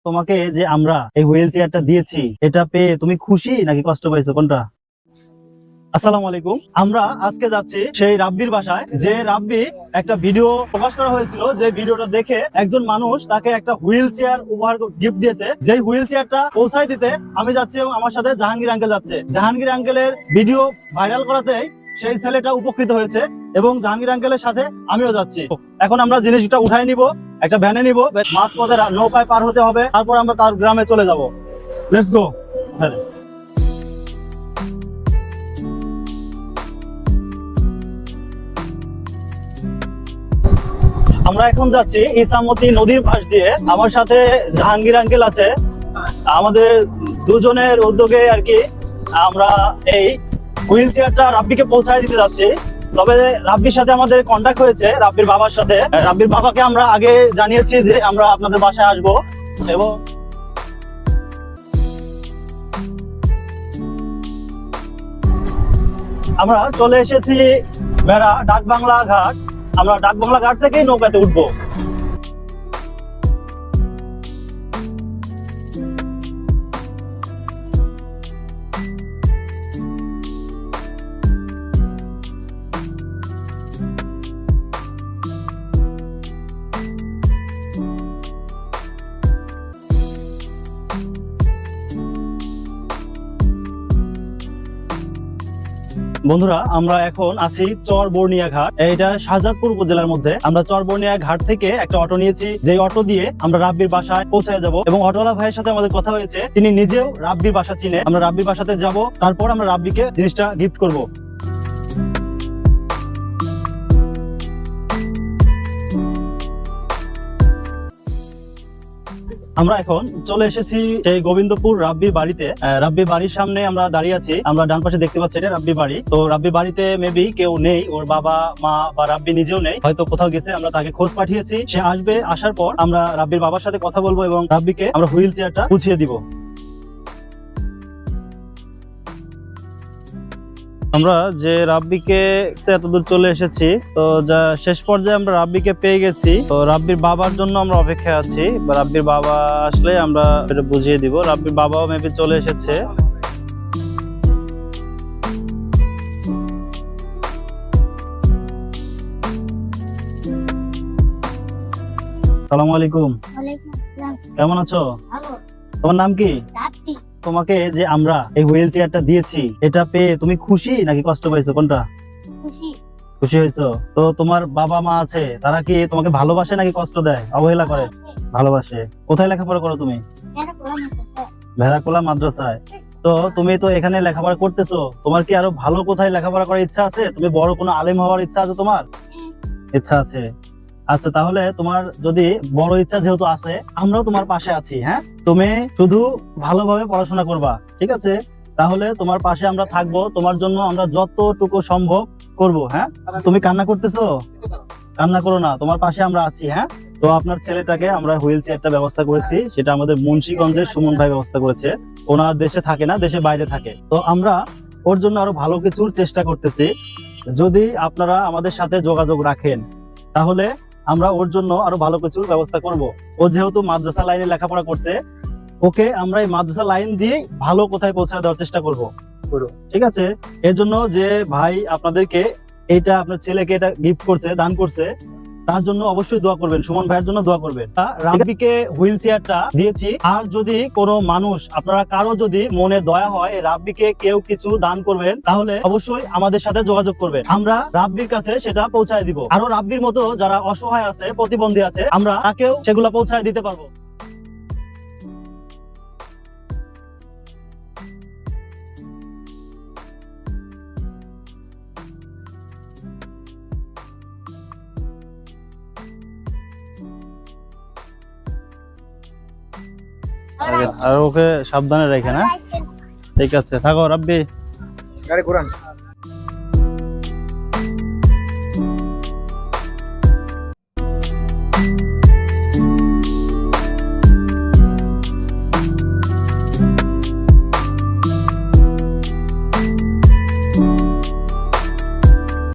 তোমাকে যে আমরা এই হুইল চেয়ারটা দিয়েছি, এটা পেয়ে তুমি খুশি নাকি কষ্ট পাইছো, কোনটা? আসসালামু আলাইকুম। আমরা আজকে যাচ্ছি সেই রাব্বির বাসায়, যে রাব্বি একটা ভিডিও প্রকাশ করা হয়েছিল, যে ভিডিওটা দেখে একজন মানুষ তাকে একটা হুইল চেয়ার উপহার গিফট দিয়েছে। যে হুইল চেয়ারটা পৌঁছায় দিতে আমি যাচ্ছি এবং আমার সাথে জাহাঙ্গীর আঙ্কেল যাচ্ছে। জাহাঙ্গীর আঙ্কেলের ভিডিও ভাইরাল করাতেই সেই ছেলেটা উপকৃত হয়েছে এবং জাহাঙ্গীর আঙ্কেলের সাথে আমিও যাচ্ছি। এখন আমরা জিনিসটা উঠাই নিব, একটা ভ্যানে নিব, মাঝ পথে নৌকায় পার হতে হবে, তারপর আমরা তার গ্রামে চলে যাব। Let's go. আমরা এখন যাচ্ছি ইসামতি নদীর পাশ দিয়ে। আমার সাথে জাহাঙ্গীর আঙ্কেল আছে। আমাদের দুজনের উদ্যোগে আর কি আমরা এই হুইল চেয়ারটা রাব্বিকে পৌঁছায় দিতে যাচ্ছি। তবে রাব্বির সাথে আমাদের কন্ট্যাক্ট হয়েছে, রাব্বির বাবার সাথে। রাব্বির বাবাকে আমরা আগে জানিয়েছি যে আমরা আপনাদের বাসায় আসবো, এবং আমরা চলে এসেছি বেড়া ডাকবাংলা ঘাট। আমরা ডাকবাংলা ঘাট থেকেই নৌকাতে উঠবো। বন্ধুরা, আমরা এখন আছি চরবর্ণিয়া ঘাট। এটা শাহজাদপুর উপজেলার মধ্যে। আমরা চরবর্ণিয়া ঘাট থেকে একটা অটো নিয়েছি, যে অটো দিয়ে আমরা রাব্বির বাসায় পৌঁছে যাব। এবং অটোওয়ালা ভাইয়ের সাথে আমাদের কথা হয়েছে, তিনি নিজেও রাব্বির বাসা চিনে। আমরা রাব্বির বাসাতে যাব, তারপর আমরা রাব্বিকে জিনিসটা গিফট করব। আমরা এখন চলে এসেছি সেই গোবিন্দপুর রাব্বির বাড়িতে। রাব্বির বাড়ির সামনে আমরা দাঁড়িয়ে আছি। আমরা ডান পাশে দেখতে পাচ্ছি এটা রাব্বির বাড়ি। তো রাব্বির বাড়িতে মেবি কেউ নেই, ওর বাবা মা বা রাব্বি নিজেও নেই, হয়তো কোথাও গেছে। আমরা তাকে খোঁজ পাঠিয়েছি, সে আসবে। আসার পর আমরা রাব্বির বাবার সাথে কথা বলবো এবং রাব্বিকে আমরা হুইল চেয়ারটা বুঝিয়ে দিব। আমরা যে রাব্বিকে এতদূর চলে এসেছি, তো যা শেষ পর্যায়ে আমরা রাব্বিকে পেয়ে গেছি। তো রাব্বির বাবার জন্য আমরা অপেক্ষায় আছি, রাব্বির বাবা আসলে আমরা এটা বুঝিয়ে দিব। রাব্বির বাবাও মেবি চলে এসেছে। আসসালামু আলাইকুম। কেমন আছো? তোমার নাম কি? তোমাকে যে আমরা এই হুইল চেয়ারটা দিয়েছি, এটা পেয়ে তুমি খুশি নাকি কষ্ট পাইছো, কোনটা? খুশি হয়েছো। তো তোমার বাবা মা আছে, তারা কি তোমাকে ভালোবাসে নাকি কষ্ট দেয়, অবহেলা করে? ভালোবাসে। কোথায় লেখাপড়া করো তুমি? ভেড়াকোলা মাদ্রাসায়। তো তুমি তো এখানে লেখাপড়া করতেছো, তোমার কি আরো ভালো কোথায় লেখাপড়া করার ইচ্ছা আছে? তুমি বড় কোনো আলেম হওয়ার ইচ্ছা আছে তোমার? ইচ্ছা আছে। আচ্ছা, তাহলে তোমার যদি বড় ইচ্ছা যেহেতু আছে, আমরাও তোমার পাশে আছি। হ্যাঁ, তুমি শুধু ভালোভাবে পড়াশোনা করবা, ঠিক আছে? তাহলে তোমার পাশে আমরা থাকবো, তোমার জন্য আমরা যতটুকু সম্ভব করব। হ্যাঁ, তুমি কান্না করতেছো? কান্না করো না, তোমার পাশে আমরা আছি। হ্যাঁ, তো আপনার ছেলেটাকে আমরা হুইল চেয়ারটা ব্যবস্থা করেছি, সেটা আমাদের মুন্সিগঞ্জের সুমন ভাই ব্যবস্থা করেছে। ওনার দেশে থাকে না, দেশে বাইরে থাকে। তো আমরা ওর জন্য আরো ভালো কিছুর চেষ্টা করতেছি। যদি আপনারা আমাদের সাথে যোগাযোগ রাখেন, তাহলে আমরা ওর জন্য আরো ভালো কিছুর ব্যবস্থা করব। ও যেহেতু মাদ্রাসা লাইনে লেখাপড়া করছে, ওকে আমরা এই মাদ্রাসা লাইন দিয়ে ভালো কোথায় পৌঁছে দেওয়ার চেষ্টা করব। ঠিক আছে? এর জন্য যে ভাই আপনাদেরকে এইটা, আপনার ছেলেকে এটা গিফট করছে, দান করছে, তার জন্য অবশ্যই দোয়া করবেন, সুমন ভাইয়ের জন্য দোয়া করবেন। রাব্বিকে হুইল চেয়ারটা দিয়েছি। আর যদি কোনো মানুষ, আপনারা কারো যদি মনে দয়া হয় রাব্বিকে কেউ কিছু দান করবেন, তাহলে অবশ্যই আমাদের সাথে যোগাযোগ করবেন। আমরা রাব্বির কাছে সেটা পৌঁছায় দিব। আরো রাব্বির মতো যারা অসহায় আছে, প্রতিবন্ধী আছে, আমরা তাকেও সেগুলো পৌঁছায় দিতে পারবো। আর ওকে সাবধানে রেখে না। ঠিক আছে, থাকো রাব্বি। গাড়ি ঘুরান।